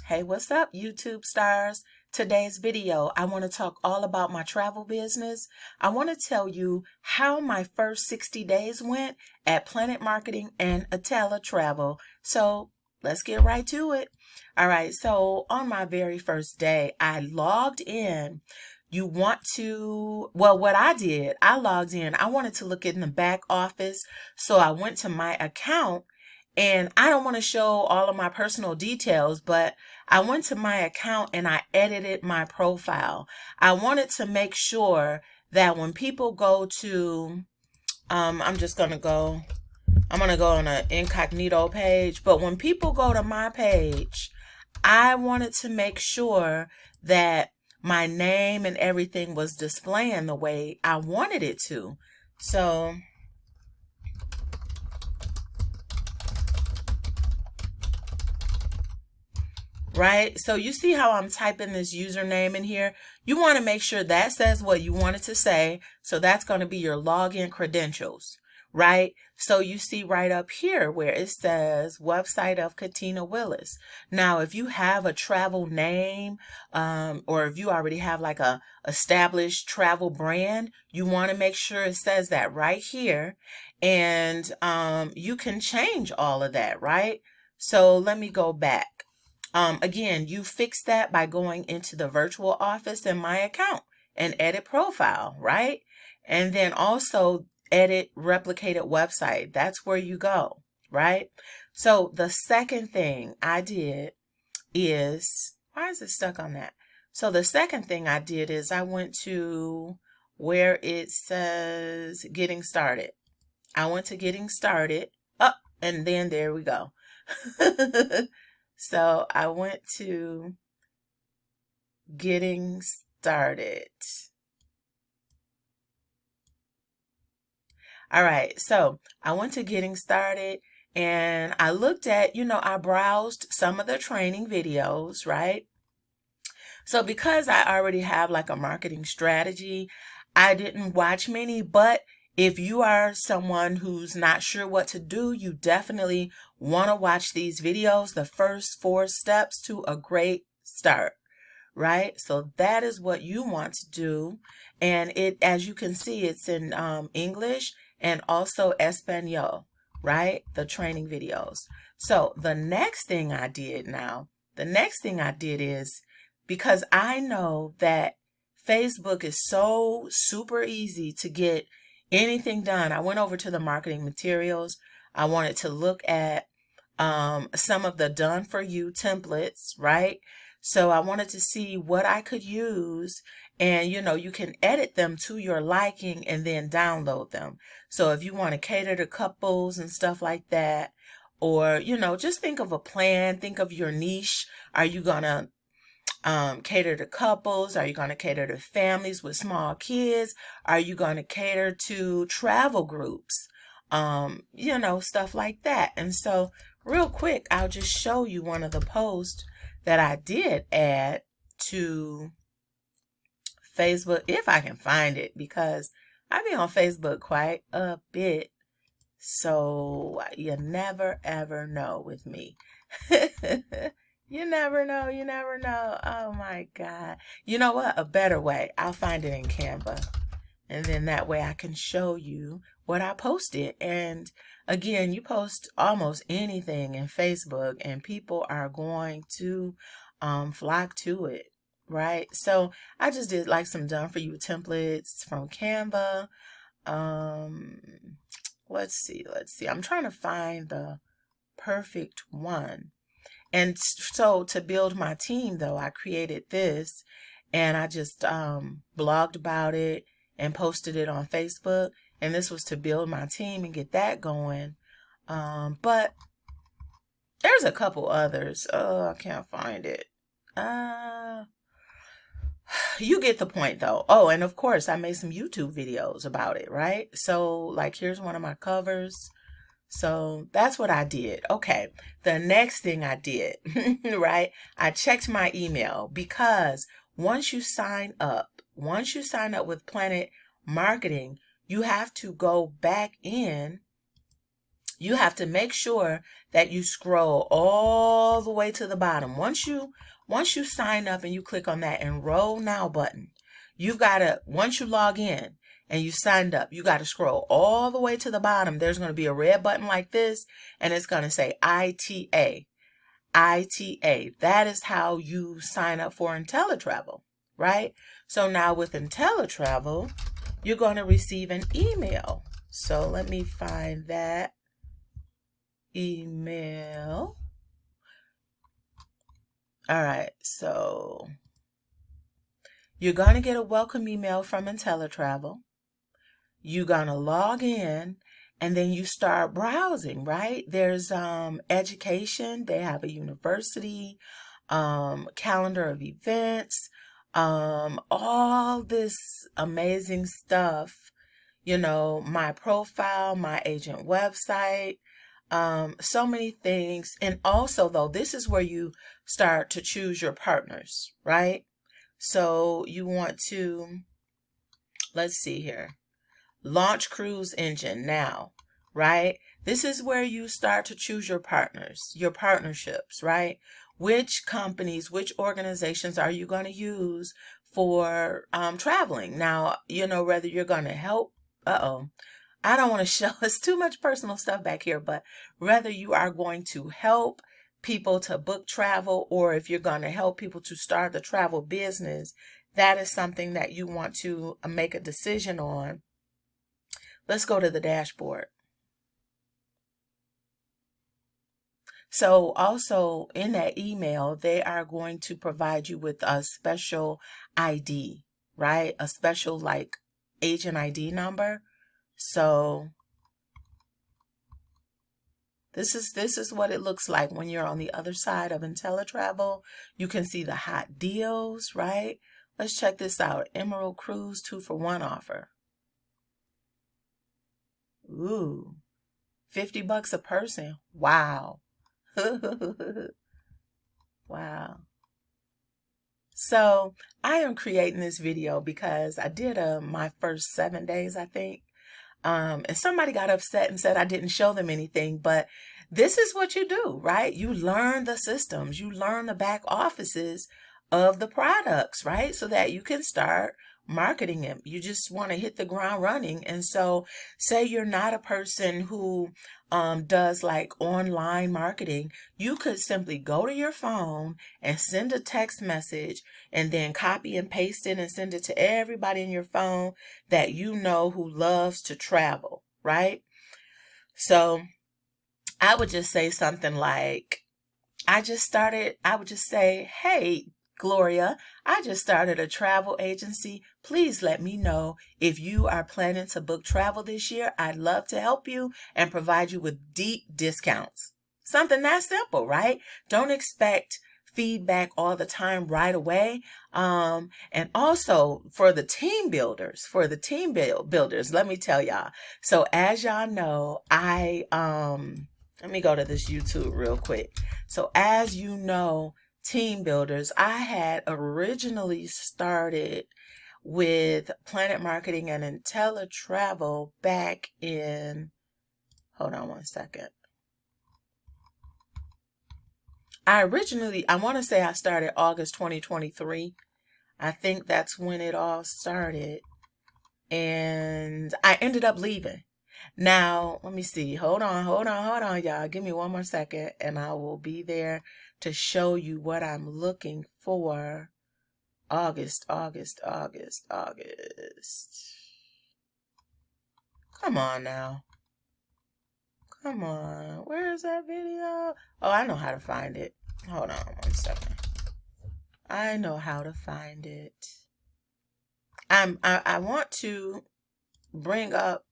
Hey, what's up, YouTube stars? Today's video, I want to talk all about my travel business. I want to tell you how my first 60 days went at PlanNet Marketing and InteleTravel. So let's get right to it. All right, so on my very first day, I logged in. What I did, I logged in. I wanted to look in the back office. So I went to my account. And I don't want to show all of my personal details, but I went to my account and I edited my profile. I wanted to make sure that when people go to, I'm going to go on an incognito page, but when people go to my page, I wanted to make sure that my name and everything was displaying the way I wanted it to. So right? So you see how I'm typing this username in here? You want to make sure that says what you want it to say. So that's going to be your login credentials, right? So you see right up here where it says website of Katina Willis. Now, if you have a travel name, or if you already have like a established travel brand, you want to make sure it says that right here. And you can change all of that, right? So let me go back. Again, you fix that by going into the virtual office in my account and edit profile, right? And then also edit replicated website. That's where you go, right? So the second thing I did is, why is it stuck on that? So the second thing I did is I went to where it says getting started. I went to getting started. Oh, and then there we go. So I went to getting started. All right, so I went to getting started and I looked at, I browsed some of the training videos, right? So because I already have like a marketing strategy, I didn't watch many, but if you are someone who's not sure what to do, you definitely want to watch these videos, the first 4 steps to a great start, right? So that is what you want to do. And as you can see, it's in English and also Espanol, right? The training videos. So the next thing I did is, because I know that Facebook is so super easy to get anything done. I went over to the marketing materials. I wanted to look at some of the done for you templates, right? So I wanted to see what I could use, and you can edit them to your liking and then download them. So if you want to cater to couples and stuff like that, or just think of a plan, think of your niche. Are you gonna cater to couples? Are you going to cater to families with small kids? Are you going to cater to travel groups? Stuff like that. And so real quick, I'll just show you one of the posts that I did add to Facebook, if I can find it, because I be on Facebook quite a bit. So you never ever know with me. You never know. You never know. Oh my God. You know what? A better way. I'll find it in Canva. And then that way I can show you what I posted. And again, you post almost anything in Facebook and people are going to flock to it, right? So I just did like some done for you templates from Canva. Let's see. I'm trying to find the perfect one. And so to build my team, though, I created this and I just blogged about it and posted it on Facebook. And this was to build my team and get that going. But there's a couple others. Oh, I can't find it. You get the point, though. Oh, and of course, I made some YouTube videos about it, right? So, like, here's one of my covers. So that's what I did. Okay, the next thing I did, right? I checked my email, because once you sign up with PlanNet Marketing, you have to go back in you have to make sure that you scroll all the way to the bottom. Once you sign up and you click on that Enroll Now button, you've got to, once you log in and you signed up, you got to scroll all the way to the bottom. There's going to be a red button like this, and it's going to say ITA. ITA. That is how you sign up for InteleTravel, right? So now with InteleTravel, you're going to receive an email. So let me find that email. All right, so you're going to get a welcome email from InteleTravel. You're going to log in, and then you start browsing, right? There's education. They have a university, calendar of events, all this amazing stuff. You know, my profile, my agent website, so many things. And also, though, this is where you start to choose your partners, right? So you want to, let's see here, launch cruise engine now, right? This is where you start to choose your partners, your partnerships, right? Which companies, which organizations are you going to use for traveling? Now, you know, whether you're going to help, I don't want to show us too much personal stuff back here, but whether you are going to help people to book travel, or if you're going to help people to start the travel business, that is something that you want to make a decision on. Let's go to the dashboard. So also in that email, they are going to provide you with a special ID, right? A special like agent ID number. So this is what it looks like when you're on the other side of InteleTravel. You can see the hot deals, right? Let's check this out. Emerald Cruise 2-for-1 offer. Ooh, $50 a person. Wow. Wow. So I am creating this video because I did my first 7 days, I think. And somebody got upset and said I didn't show them anything, but this is what you do, right? You learn the systems, you learn the back offices of the products, right? So that you can start marketing them. You just want to hit the ground running. And so say you're not a person who does like online marketing, you could simply go to your phone and send a text message and then copy and paste it and send it to everybody in your phone that you know who loves to travel, right? So I would just say something like, I would just say, hey, Gloria, I just started a travel agency. Please let me know if you are planning to book travel this year. I'd love to help you and provide you with deep discounts. Something that simple, right? Don't expect feedback all the time right away. And also for the team builders, let me tell y'all. So as y'all know, let me go to this YouTube real quick. So as you know, team builders, I had originally started with PlanNet Marketing and InteleTravel back in, hold on one second. I want to say I started August 2023. I think that's when it all started. And I ended up leaving. Now, let me see. Hold on, y'all. Give me one more second and I will be there to show you what I'm looking for. August. Come on now. Come on. Where is that video? Oh, I know how to find it. Hold on one second. I know how to find it. I want to bring up,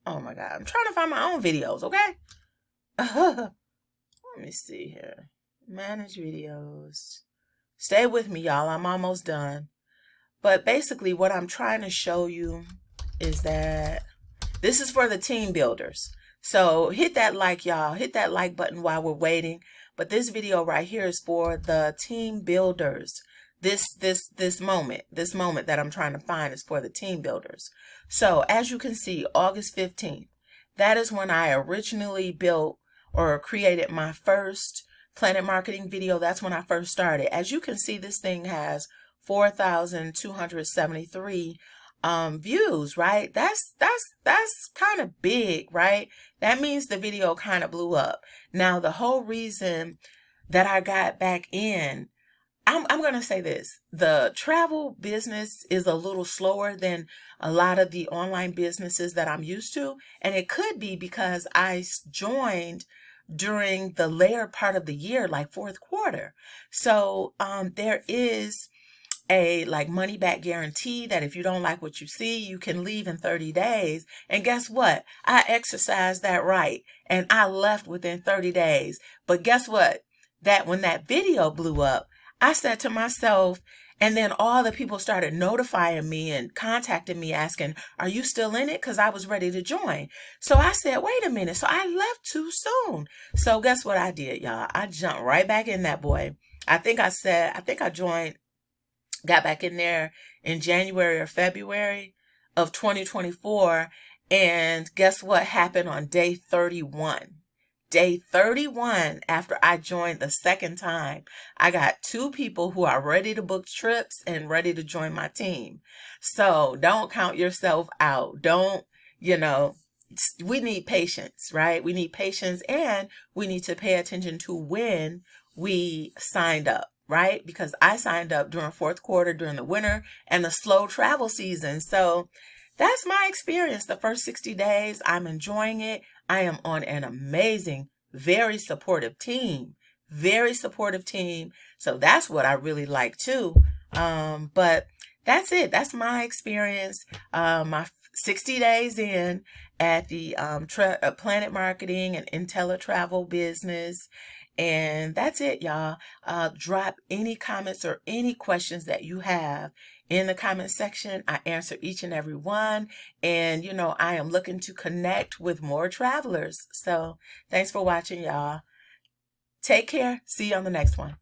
oh my God, I'm trying to find my own videos, okay? Let me see here. Manage videos. Stay with me, y'all. I'm almost done. But basically what I'm trying to show you is that this is for the team builders. So hit that like, y'all. Hit that like button while we're waiting. But this video right here is for the team builders. This moment that I'm trying to find is for the team builders. So as you can see, August 15th, that is when I originally built or created my first Planet Marketing video. That's when I first started. As you can see, this thing has 4,273 views, right? That's kind of big, right? That means the video kind of blew up. Now, the whole reason that I got back in, I'm going to say this. The travel business is a little slower than a lot of the online businesses that I'm used to. And it could be because I joined during the later part of the year, like fourth quarter. So there is a like money back guarantee that if you don't like what you see, you can leave in 30 days. And guess what? I exercised that right and I left within 30 days. But guess what? That when that video blew up, I said to myself, and then all the people started notifying me and contacting me asking, are you still in it? Because I was ready to join. So I said, wait a minute. So I left too soon. So guess what I did, y'all? I jumped right back in that boy. I think I joined, got back in there in January or February of 2024. And guess what happened on day 31? Day 31, after I joined the second time, I got 2 people who are ready to book trips and ready to join my team. So don't count yourself out. We need patience, right? We need patience, and we need to pay attention to when we signed up, right? Because I signed up during fourth quarter, during the winter and the slow travel season. So that's my experience. The first 60 days, I'm enjoying it. I am on an amazing, very supportive team. Very supportive team. So that's what I really like too. But that's it. That's my experience. My 60 days in at the Planet Marketing and InteleTravel business. And that's it, y'all. Drop any comments or any questions that you have in the comment section. I answer each and every one. And, I am looking to connect with more travelers. So thanks for watching, y'all. Take care. See you on the next one.